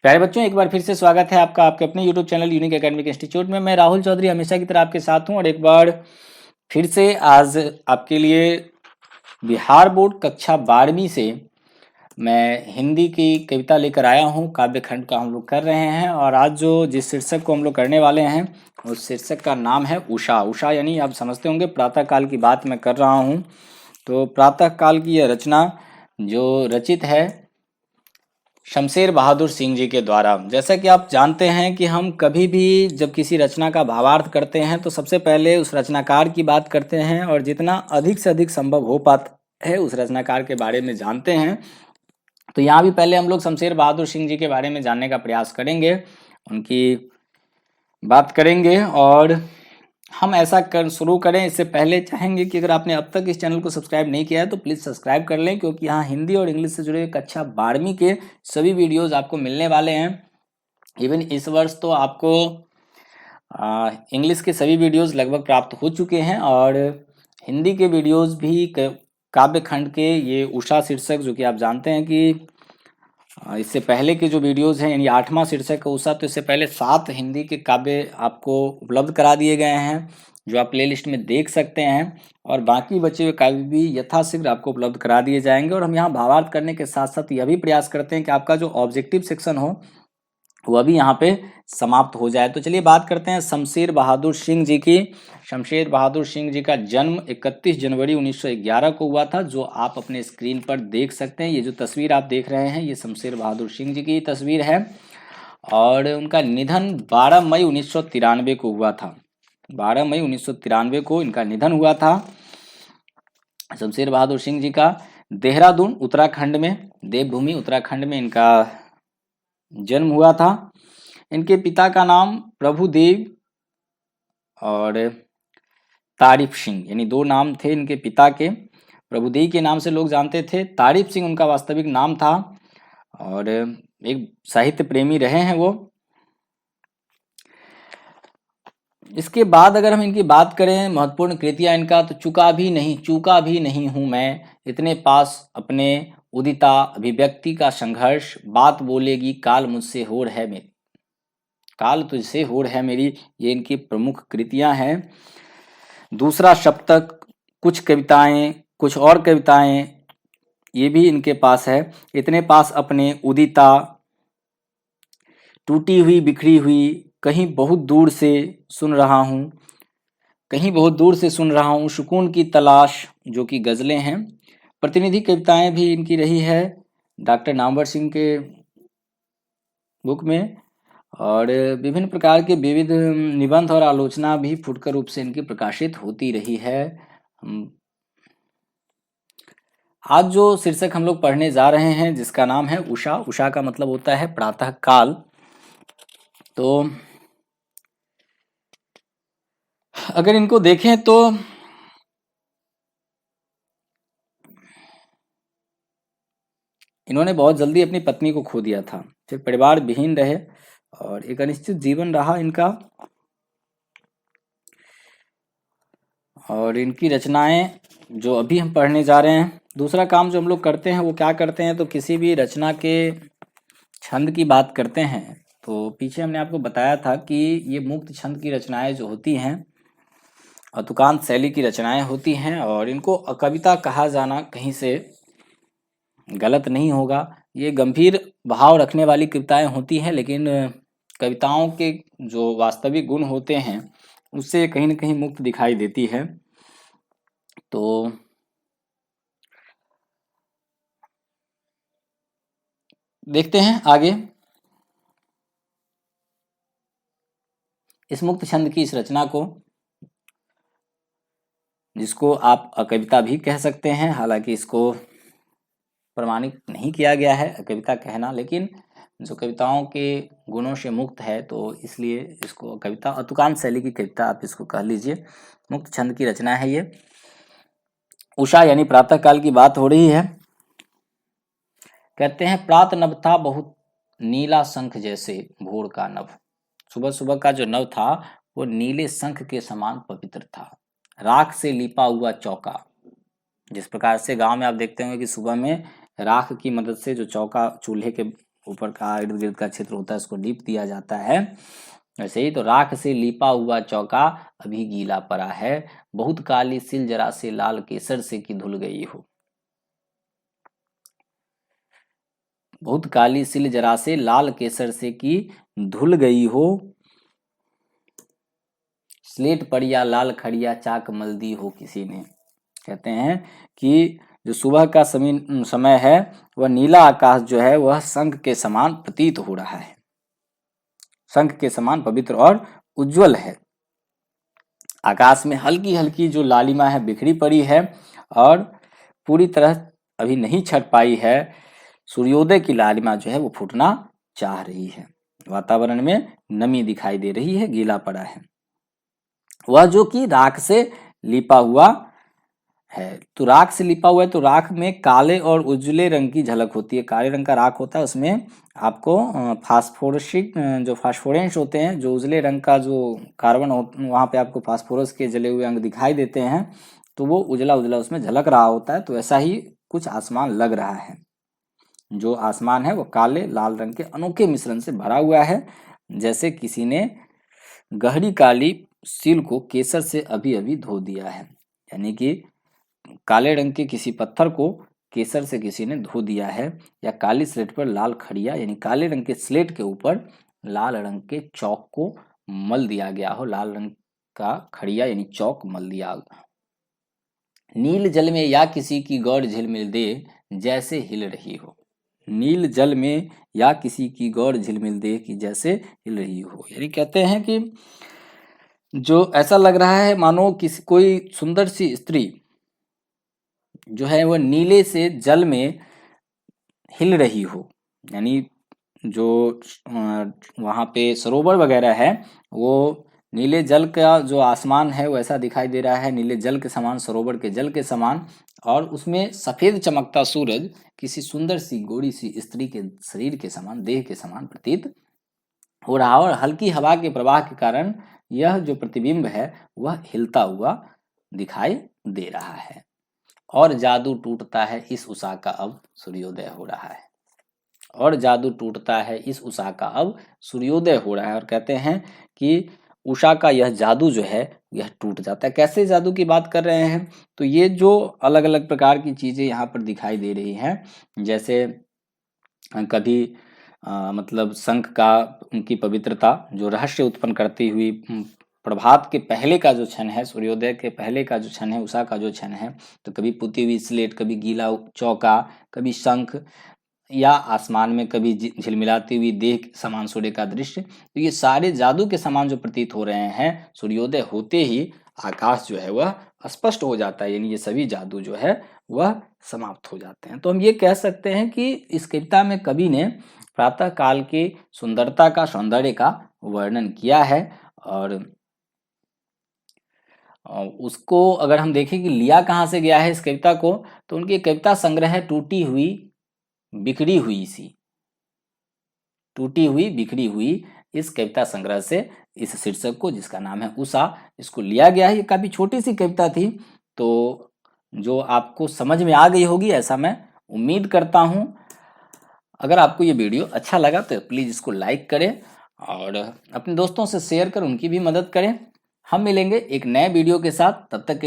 प्यारे बच्चों, एक बार फिर से स्वागत है आपका आपके अपने YouTube channel unique academic institute में। मैं राहुल चौधरी हमेशा की तरह आपके साथ हूं और एक बार फिर से आज आपके लिए बिहार बोर्ड कक्षा 12वीं से मैं हिंदी की कविता लेकर आया हूं। काव्य खंड का हम लोग कर रहे हैं और आज जिस शीर्षक को हम लोग करने वाले हैं उस शीर्षक का नाम है उषा। उषा यानी आप समझते होंगे प्रातः काल की बात मैं कर रहा हूँ। तो प्रातः काल की यह रचना जो रचित है शमशेर बहादुर सिंह जी के द्वारा। जैसा कि आप जानते हैं कि हम कभी भी जब किसी रचना का भावार्थ करते हैं तो सबसे पहले उस रचनाकार की बात करते हैं और जितना अधिक से अधिक संभव हो पाता है उस रचनाकार के बारे में जानते हैं। तो यहाँ भी पहले हम लोग शमशेर बहादुर सिंह जी के बारे में जानने का प्रयास करेंगे, उनकी बात करेंगे। और हम ऐसा कर शुरू करें इससे पहले चाहेंगे कि अगर आपने अब तक इस चैनल को सब्सक्राइब नहीं किया है तो प्लीज़ सब्सक्राइब कर लें, क्योंकि यहाँ हिंदी और इंग्लिश से जुड़े कक्षा 12वीं के सभी वीडियोस आपको मिलने वाले हैं। इवन इस वर्ष तो आपको इंग्लिश के सभी वीडियोस लगभग प्राप्त हो चुके हैं और हिंदी के वीडियोस भी काव्य खंड के ये उषा शीर्षक, जो कि आप जानते हैं कि इससे पहले के जो वीडियोस हैं यानी 8वां शीर्षक उषा, तो इससे पहले 7 हिंदी के काव्य आपको उपलब्ध करा दिए गए हैं जो आप प्लेलिस्ट में देख सकते हैं। और बाकी बचे हुए काव्य भी यथाशीघ्र आपको उपलब्ध करा दिए जाएंगे। और हम यहाँ भावार्थ करने के साथ साथ यह भी प्रयास करते हैं कि आपका जो ऑब्जेक्टिव सेक्शन हो वह भी यहाँ पे समाप्त हो जाए। तो चलिए बात करते हैं शमशेर बहादुर सिंह जी की। शमशेर बहादुर सिंह जी का जन्म 31 जनवरी 1911 को हुआ था, जो आप अपने स्क्रीन पर देख सकते हैं। ये जो तस्वीर आप देख रहे हैं ये शमशेर बहादुर सिंह जी की तस्वीर है। और उनका निधन 12 मई 1993 को हुआ था। 12 मई 1993 को इनका निधन हुआ था शमशेर बहादुर सिंह जी का। देहरादून उत्तराखंड में, देवभूमि उत्तराखंड में इनका जन्म हुआ था। इनके पिता का नाम प्रभुदेव और तारिफ सिंह, यानी 2 नाम थे इनके पिता के। प्रभुदेव के नाम से लोग जानते थे, तारिफ सिंह उनका वास्तविक नाम था। और एक साहित्य प्रेमी रहे हैं वो। इसके बाद अगर हम इनकी बात करें महत्वपूर्ण कृतियां इनका, तो चूका भी नहीं हूं मैं, इतने पास अपने उदिता, अभिव्यक्ति का संघर्ष, बात बोलेगी काल मुझसे होड़ है मेरी, काल तुझसे होड़ है मेरी, ये इनकी प्रमुख कृतियां हैं। दूसरा सप्तक, कुछ कविताएं, कुछ और कविताएं, ये भी इनके पास है। इतने पास अपने उदिता, टूटी हुई बिखरी हुई, कहीं बहुत दूर से सुन रहा हूँ, कहीं बहुत दूर से सुन रहा हूँ, सुकून की तलाश, जो कि गज़लें हैं। प्रतिनिधि कविताएं भी इनकी रही है डॉक्टर नामवर सिंह के बुक में। और विभिन्न प्रकार के विविध निबंध और आलोचना भी फुटकर रूप से इनकी प्रकाशित होती रही है। आज जो शीर्षक हम लोग पढ़ने जा रहे हैं जिसका नाम है उषा। उषा का मतलब होता है प्रातः काल। तो अगर इनको देखें तो इन्होंने बहुत जल्दी अपनी पत्नी को खो दिया था, फिर परिवार विहीन रहे और एक अनिश्चित जीवन रहा इनका। और इनकी रचनाएं जो अभी हम पढ़ने जा रहे हैं, दूसरा काम जो हम लोग करते हैं वो क्या करते हैं, तो किसी भी रचना के छंद की बात करते हैं। तो पीछे हमने आपको बताया था कि ये मुक्त छंद की रचनाएं जो होती हैं, तुकांत शैली की रचनाएं होती हैं और इनको कविता कहा जाना कहीं से गलत नहीं होगा। ये गंभीर भाव रखने वाली कविताएं होती हैं, लेकिन कविताओं के जो वास्तविक गुण होते हैं उससे कहीं न कहीं मुक्त दिखाई देती है। तो देखते हैं आगे इस मुक्त छंद की इस रचना को, जिसको आप कविता भी कह सकते हैं। हालांकि इसको प्रमाणित नहीं किया गया है कविता कहना, लेकिन जो कविताओं के गुणों से मुक्त है तो इसलिए इसको कविता, तुकांत शैली की कविता आप इसको कह लीजिए। मुक्त छंद की रचना है ये। उषा यानी प्रातः काल की बात हो रही है। कहते हैं प्रात नभ था बहुत नीला शंख जैसे भोर का नभ। सुबह सुबह का जो नभ था वो नीले शंख के समान पवित्र था। राख से लिपा हुआ चौका, जिस प्रकार से गांव में आप देखते होंगे कि सुबह में राख की मदद से जो चौका चूल्हे के ऊपर का इर्द गिर्द का क्षेत्र होता है उसको लीप दिया जाता है। वैसे ही तो राख से लीपा हुआ चौका अभी गीला पड़ा है, बहुत काली सिल जरा से लाल केसर से कि धुल गई हो। बहुत काली सिल जरा से लाल केसर से कि धुल गई हो, स्लेट पड़िया लाल खड़िया चाक मल दी हो किसी ने। कहते हैं कि जो सुबह का समय है वह नीला आकाश जो है वह शंख के समान प्रतीत हो रहा है, शंख के समान पवित्र और उज्जवल है। आकाश में हल्की हल्की जो लालिमा है बिखरी पड़ी है और पूरी तरह अभी नहीं छट पाई है। सूर्योदय की लालिमा जो है वो फूटना चाह रही है। वातावरण में नमी दिखाई दे रही है, गीला पड़ा है, वह जो कि राख से लिपा हुआ है। तो राख से लिपा हुआ है तो राख में काले और उजले रंग की झलक होती है। काले रंग का राख होता है, उसमें आपको फास्फोरसिक जो फास्फोरेंस होते हैं, जो उजले रंग का जो कार्बन वहाँ पे आपको फास्फोरस के जले हुए अंग दिखाई देते हैं, तो वो उजला उजला उसमें झलक रहा होता है। तो ऐसा ही कुछ आसमान लग रहा है। जो आसमान है वो काले लाल रंग के अनोखे मिश्रण से भरा हुआ है, जैसे किसी ने गहरी काली सील को केसर से अभी अभी धो दिया है। यानी कि काले रंग के किसी पत्थर को केसर से किसी ने धो दिया है, या काली स्लेट पर लाल खड़िया यानी काले रंग के स्लेट के ऊपर लाल रंग के चौक को मल दिया गया हो, लाल रंग का खड़िया यानी चौक मल दिया। नील जल में या किसी की गौर झिलमिल दे जैसे हिल रही हो। नील जल में या किसी की गौर झिलमिल दे कि जैसे हिल रही हो, यानी कहते हैं कि जो ऐसा लग रहा है मानो किसी कोई सुंदर सी स्त्री जो है वह नीले से जल में हिल रही हो। यानी जो वहाँ पे सरोवर वगैरह है वो नीले जल का जो आसमान है वो ऐसा दिखाई दे रहा है, नीले जल के समान, सरोवर के जल के समान, और उसमें सफेद चमकता सूरज किसी सुंदर सी गोरी सी स्त्री के शरीर के समान, देह के समान प्रतीत हो रहा, और हल्की हवा के प्रवाह के कारण यह जो प्रतिबिंब है वह हिलता हुआ दिखाई दे रहा है। और जादू टूटता है इस उषा का अब सूर्योदय हो रहा है, और जादू टूटता है इस उषा का अब सूर्योदय हो रहा है। और कहते हैं कि उषा का यह जादू जो है यह टूट जाता है। कैसे जादू की बात कर रहे हैं, तो ये जो अलग अलग प्रकार की चीजें यहाँ पर दिखाई दे रही हैं, जैसे कभी मतलब शंख का उनकी पवित्रता जो रहस्य उत्पन्न करती हुई प्रभात के पहले का जो क्षण है, सूर्योदय के पहले का जो क्षण है, उषा का जो क्षण है, तो कभी पुती हुई स्लेट, कभी गीला चौका, कभी शंख, या आसमान में कभी झिलमिलाती हुई देह समान सूर्य का दृश्य, तो ये सारे जादू के समान जो प्रतीत हो रहे हैं। सूर्योदय होते ही आकाश जो है वह स्पष्ट हो जाता है, यानी ये सभी जादू जो है वह समाप्त हो जाते हैं। तो हम ये कह सकते हैं कि इस कविता में कवि ने प्रातः काल की सुंदरता का, सौंदर्य का वर्णन किया है। और उसको अगर हम देखें कि लिया कहाँ से गया है इस कविता को, तो उनकी कविता संग्रह है टूटी हुई बिखरी हुई सी, टूटी हुई बिखरी हुई, इस कविता संग्रह से इस शीर्षक को, जिसका नाम है उषा, इसको लिया गया है। ये काफी छोटी सी कविता थी, तो जो आपको समझ में आ गई होगी ऐसा मैं उम्मीद करता हूं। अगर आपको ये वीडियो अच्छा लगा तो प्लीज इसको लाइक करें और अपने दोस्तों से शेयर कर उनकी भी मदद करें। हम मिलेंगे एक नए वीडियो के साथ, तब तक